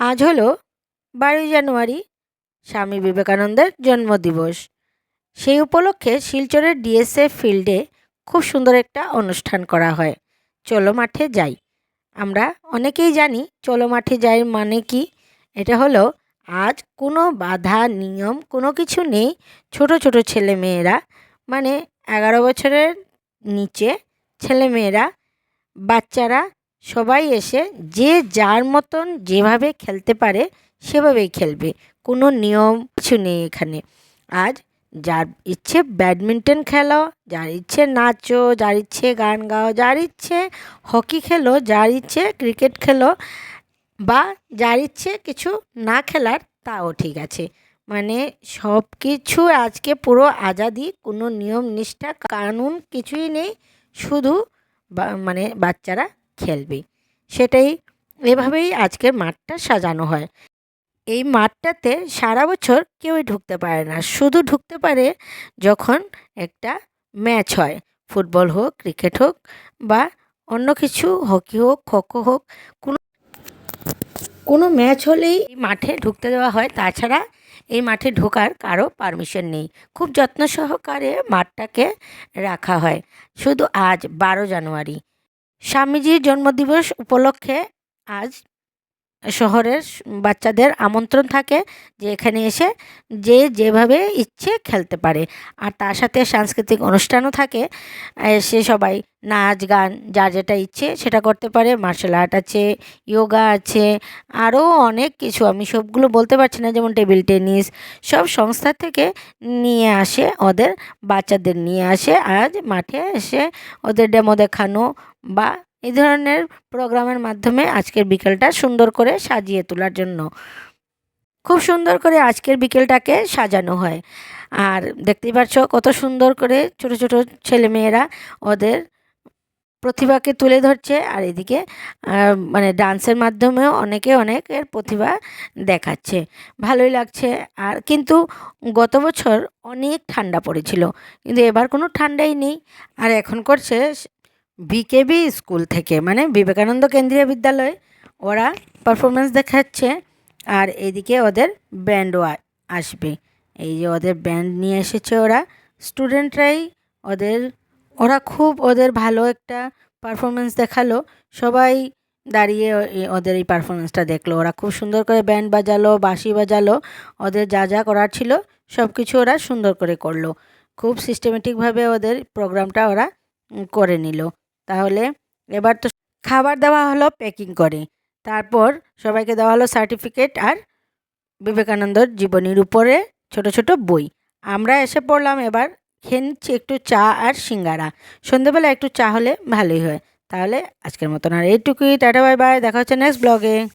আজ হলো 12 জানুয়ারি, স্বামী বিবেকানন্দের জন্মদিবস। সেই উপলক্ষে শিলচরের ডিএসএ ফিল্ডে খুব সুন্দর একটা অনুষ্ঠান করা হয়। চলো মাঠে যাই। আমরা অনেকেই জানি চলো মাঠে যাই মানে কি। এটা হলো আজ কোনো বাধা নিয়ম কোনো কিছু নেই। ছোট ছোট ছেলেমেয়েরা মানে 11 বছরের নিচে ছেলেমেয়েরা, বাচ্চারা সবাই এসে যে যার মতন যেভাবে খেলতে পারে সেভাবেই খেলবে। কোনো নিয়ম কিছু নেই এখানে। আজ যার ইচ্ছে ব্যাডমিন্টন খেলো, যার ইচ্ছে নাচো, যার ইচ্ছে গান গাও, যার ইচ্ছে হকি খেলো, যার ইচ্ছে ক্রিকেট খেলো, বা যার ইচ্ছে কিছু না খেলার তাও ঠিক আছে। মানে সব কিছু আজকে পুরো আজাদি, কোনো নিয়ম নিষ্ঠা কানুন কিছুই নেই। শুধু মানে বাচ্চারা খেলবে, সেটাই। এভাবেই আজকের মাঠটা সাজানো হয়। এই মাঠটাতে সারা বছর কেউই ঢুকতে পারে না, শুধু ঢুকতে পারে যখন একটা ম্যাচ হয়। ফুটবল হোক, ক্রিকেট হোক, বা অন্য কিছু, হকি হোক, খোখো হোক, কোনো কোনো ম্যাচ হলেই এই মাঠে ঢুকতে দেওয়া হয়। তাছাড়া এই মাঠে ঢোকার কারো পারমিশন নেই। খুব যত্ন সহকারে মাঠটাকে রাখা হয়। শুধু আজ 12 জানুয়ারি স্বামীজির জন্মদিবস উপলক্ষে আজ শহরের বাচ্চাদের আমন্ত্রণ থাকে যে এখানে এসে যে যেভাবে ইচ্ছে খেলতে পারে। আর তার সাথে সাংস্কৃতিক অনুষ্ঠানও থাকে। সে সবাই নাচ গান যার যেটা ইচ্ছে সেটা করতে পারে। মার্শাল আর্ট আছে, যোগা আছে, আরও অনেক কিছু, আমি সবগুলো বলতে পারছি না। যেমন টেবিল টেনিস, সব সংস্থা থেকে নিয়ে আসে, ওদের বাচ্চাদের নিয়ে আসে আজ মাঠে এসে ওদের ডেমো দেখানো বা এই ধরনের প্রোগ্রামের মাধ্যমে আজকের বিকেলটা সুন্দর করে সাজিয়ে তোলার জন্য। খুব সুন্দর করে আজকের বিকেলটাকে সাজানো হয়। আর দেখতেই পাচ্ছ কত সুন্দর করে ছোট ছোট ছেলেমেয়েরা ওদের প্রতিভাকে তুলে ধরছে। আর এদিকে মানে ডান্সের মাধ্যমেও অনেকে অনেকের প্রতিভা দেখাচ্ছে। ভালোই লাগছে। আর কিন্তু গত বছর অনেক ঠান্ডা পড়েছিল, কিন্তু এবার কোনো ঠান্ডাই নেই। আর এখন করছে বিকেবি স্কুল থেকে, মানে বিবেকানন্দ কেন্দ্রীয় বিদ্যালয়, ওরা পারফরমেন্স দেখাচ্ছে। আর এদিকে ওদের ব্যান্ডও আসবে। এই যে ওদের ব্যান্ড নিয়ে এসেছে ওরা, স্টুডেন্টরাই ওদের, ওরা খুব ওদের ভালো একটা পারফরমেন্স দেখালো। সবাই দাঁড়িয়ে ওদের এই পারফরমেন্সটা দেখলো। ওরা খুব সুন্দর করে ব্যান্ড বাজালো, বাঁশি বাজালো, ওদের যা যা করার ছিল সব কিছু ওরা সুন্দর করে করলো। খুব সিস্টেমেটিকভাবে ওদের প্রোগ্রামটা ওরা করে নিল। তাহলে এবার তো খাবার দেওয়া হলো প্যাকিং করে, তারপর সবাইকে দেওয়া হলো সার্টিফিকেট আর বিবেকানন্দর জীবনীর উপরে ছোট ছোট বই। আমরা এসে পড়লাম, এবার খেয়ে নিচ্ছি একটু চা আর সিঙ্গারা। সন্ধেবেলা একটু চা হলে ভালোই হয়। তাহলে আজকের মতন আর এইটুকুই। টাটা, বাই বাই, দেখা হচ্ছে নেক্সট ব্লগে।